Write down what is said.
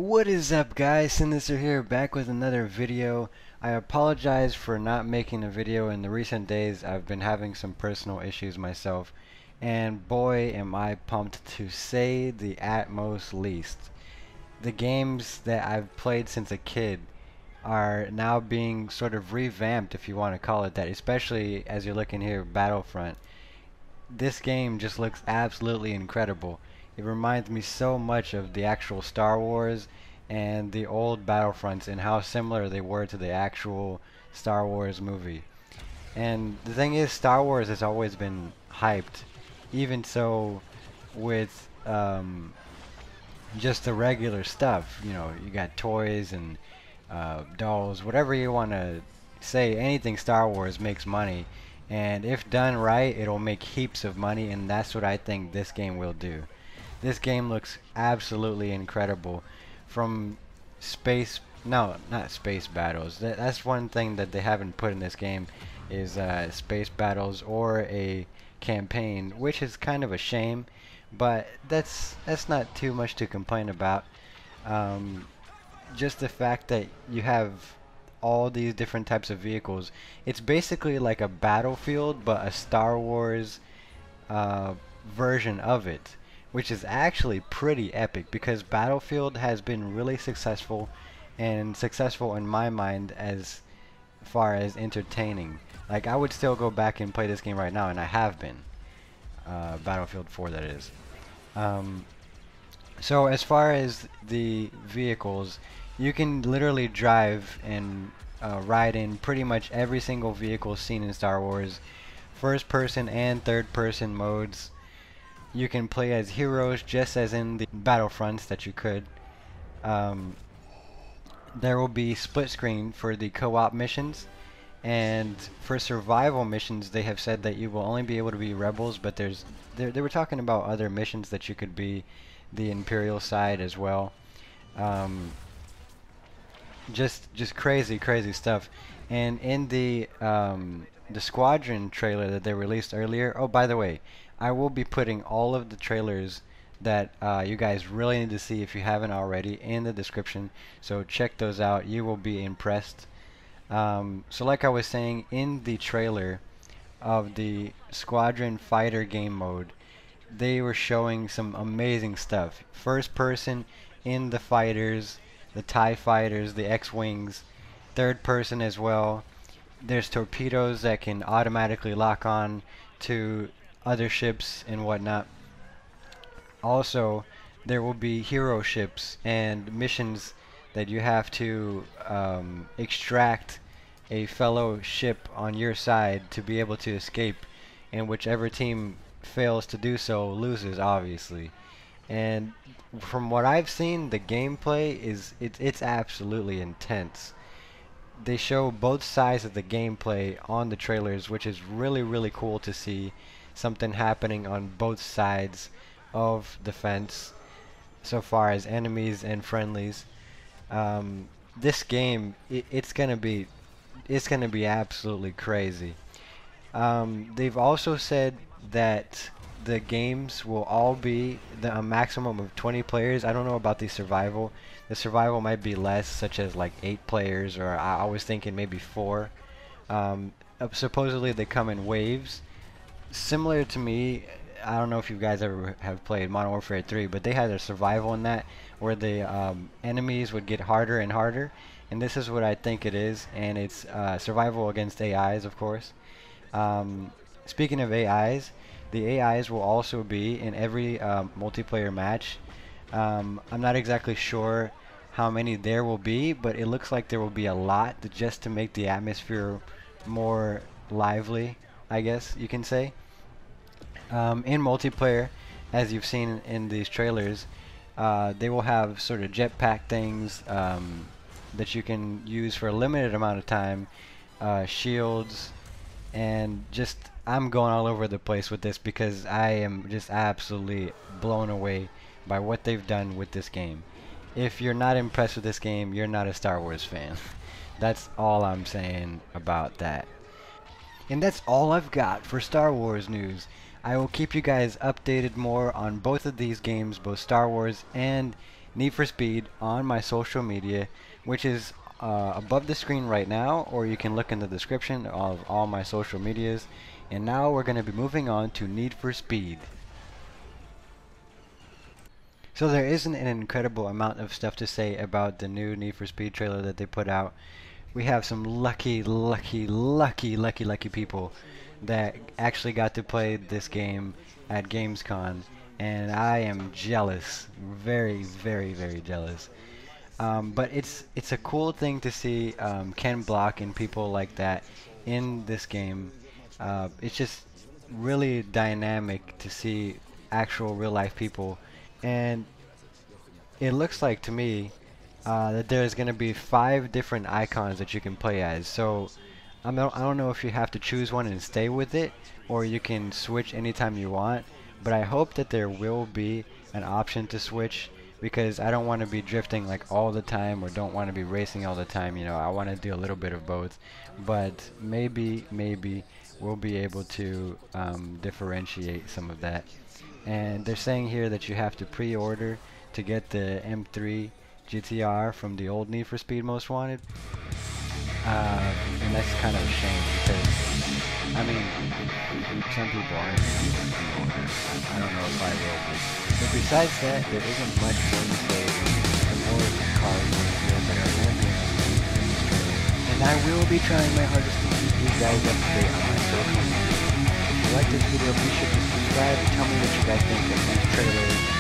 What is up, guys? Sinister here, back with another video. I apologize for not making a video in the recent days. I've been having some personal issues myself, and boy am I pumped, to say the at most least. The games that I've played since a kid are now being sort of revamped, if you want to call it that, especially as you're looking here, Battlefront. This game just looks absolutely incredible. It reminds me so much of the actual Star Wars and the old Battlefronts and how similar they were to the actual Star Wars movie. And the thing is, Star Wars has always been hyped, even so with just the regular stuff. You know, you got toys and dolls, whatever you want to say. Anything Star Wars makes money, and if done right, it'll make heaps of money, and that's what I think this game will do. This game looks absolutely incredible. From space, no, not space battles. That's one thing that they haven't put in this game, is space battles or a campaign, which is kind of a shame, but that's not too much to complain about. Just the fact that you have all these different types of vehicles. It's basically like a Battlefield, but a Star Wars version of it, which is actually pretty epic, because Battlefield has been really successful, and successful in my mind as far as entertaining. Like, I would still go back and play this game right now, and I have been. Battlefield 4, that is. So as far as the vehicles, you can literally drive and ride in pretty much every single vehicle seen in Star Wars. First person and third person modes. You can play as heroes just as in the Battlefronts that you could. There will be split screen for the co-op missions, and for survival missions they have said that you will only be able to be rebels, but they were talking about other missions that you could be the Imperial side as well. Just crazy stuff. And in the Squadron trailer that they released earlier, oh, by the way, I will be putting all of the trailers that you guys really need to see if you haven't already in the description, so check those out. You will be impressed. So like I was saying, in the trailer of the Squadron Fighter game mode, they were showing some amazing stuff. First person in the fighters, the TIE fighters, the X-Wings, third person as well. There's torpedoes that can automatically lock on to other ships and whatnot. Also, there will be hero ships and missions that you have to extract a fellow ship on your side to be able to escape, and whichever team fails to do so loses, obviously. And from what I've seen, the gameplay is it's absolutely intense. They show both sides of the gameplay on the trailers, which is really cool to see something happening on both sides of the fence, so far as enemies and friendlies. This game, it's gonna be absolutely crazy. They've also said that the games will all be a maximum of 20 players. I don't know about the survival. The survival might be less, such as like 8 players, or I was thinking maybe 4. Supposedly they come in waves. Similar to me, I don't know if you guys ever have played Modern Warfare 3, but they had a survival in that, where the enemies would get harder and harder, and this is what I think it is, and it's survival against AIs, of course. Speaking of AIs, the AIs will also be in every multiplayer match. I'm not exactly sure how many there will be, but it looks like there will be a lot, just to make the atmosphere more lively, I guess you can say. In multiplayer, as you've seen in these trailers, they will have sort of jetpack things that you can use for a limited amount of time, shields, and just, I'm going all over the place with this because I am just absolutely blown away by what they've done with this game. If you're not impressed with this game, you're not a Star Wars fan. That's all I'm saying about that. And that's all I've got for Star Wars news. I will keep you guys updated more on both of these games, both Star Wars and Need for Speed on my social media, which is above the screen right now, or you can look in the description of all my social medias. And now we're going to be moving on to Need for Speed. So there isn't an incredible amount of stuff to say about the new Need for Speed trailer that they put out. We have some lucky people that actually got to play this game at Gamescon, and I am jealous, very jealous. But it's a cool thing to see Ken Block and people like that in this game. It's just really dynamic to see actual real life people, and it looks like to me that there's going to be 5 different icons that you can play as. So I don't know if you have to choose one and stay with it, or you can switch anytime you want. But I hope that there will be an option to switch, because I don't want to be drifting like all the time, or don't want to be racing all the time. You know, I want to do a little bit of both. But maybe we'll be able to differentiate some of that. And they're saying here that you have to pre-order to get the M3 GTR from the old Need for Speed Most Wanted. And that's kind of a shame, because, I mean, some people aren't. I don't know if I will be. But besides that, there isn't much more to say. Some more cars in the field that are going to be in this trailer. And I will be trying my hardest to keep you guys up to date on my social media. If you like this video, be sure to subscribe and tell me what you guys think of these trailers.